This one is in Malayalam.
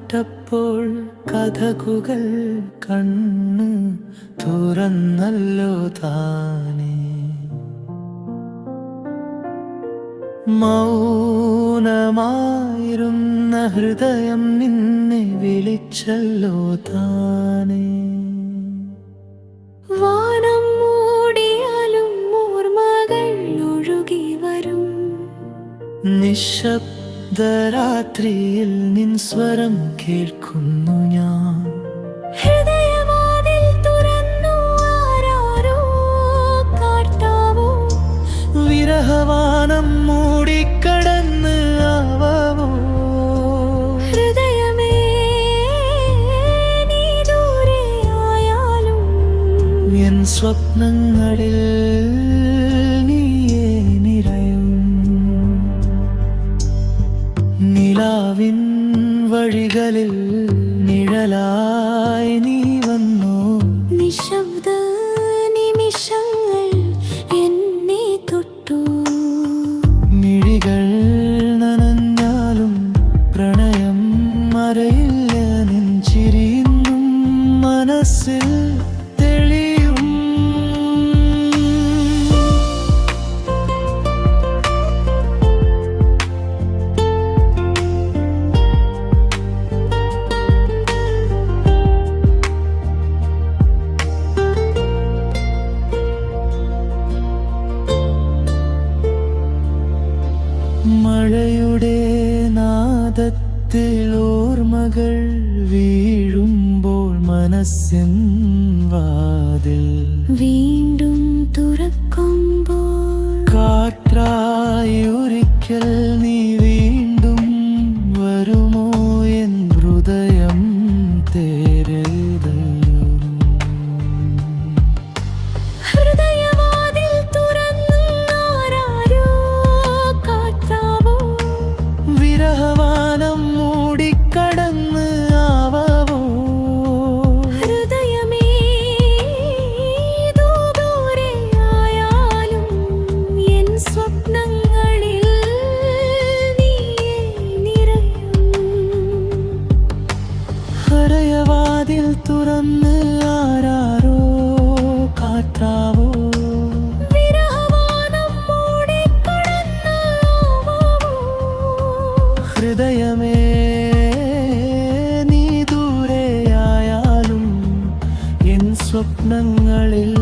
കേട്ടപ്പോൾ കഥകുകൾ കണ്ണ് തുറന്നല്ലോ താനേ. മൗനമായിരുന്ന ഹൃദയം നിന്നെ വിളിച്ചല്ലോ താനേ. വാനം മൂടിയാലും ഓർമ്മകൾ ഒഴുകി വരും. നിശബ്ദരാത്രിയിൽ നിൻ സ്വരം കേൾക്കുന്നു ഞാൻ. ഹൃദയവാതിൽ തുറന്നു ആരാരോ കാട്ടാവോ. വിരഹവാനം മൂടിക്കടന്ന് ആവാവോ. ഹൃദയമേ നീ ദൂരെയായാലും എൻ സ്വപ്നങ്ങളിൽ നീയേ നിറയും. നിലാവിൻ വഴികളിൽ നിഴലായി നീ വന്നു. നിശബ്ദ നിമിഷങ്ങൾ എന്നെ തൊട്ടു. മിഴികൾ നനഞ്ഞാലും പ്രണയം മറയില്ല. നെഞ്ചിരിയുന്നും മനസ്സിൽ തെളിയും. മഴയുടെ നാദത്തിൽ ഓർമ്മകൾ വീഴുമ്പോൾ മനസ്സിൻ വാതിൽ വീണ്ടും തുറക്കുമ്പോൾ കാറ്റായി ഒരിക്കൽ നീ വീണ്ടും വരുമോ എൻ ഹൃദയം തേരെഴുതല്ലോ. ഹൃദയവാതിൽ തുറന്നു ആരാരോ കാട്ടാവോ. വിരഹവാനം മൂടിക്കടന്ന് ആവാവോ. ഹൃദയമേ ദൂരെയായാലും എൻ സ്വപ്നങ്ങളിൽ നീയേ നിറയും. ഹൃദയവാതിൽ തുറന്ന് ആരാരോ കാട്ടാവോ. വിരഹവാനം മൂടിക്കടന്ന് ആവാവോ. ഹൃദയമേ നീ ദൂരെയായാലും എൻ സ്വപ്നങ്ങളിൽ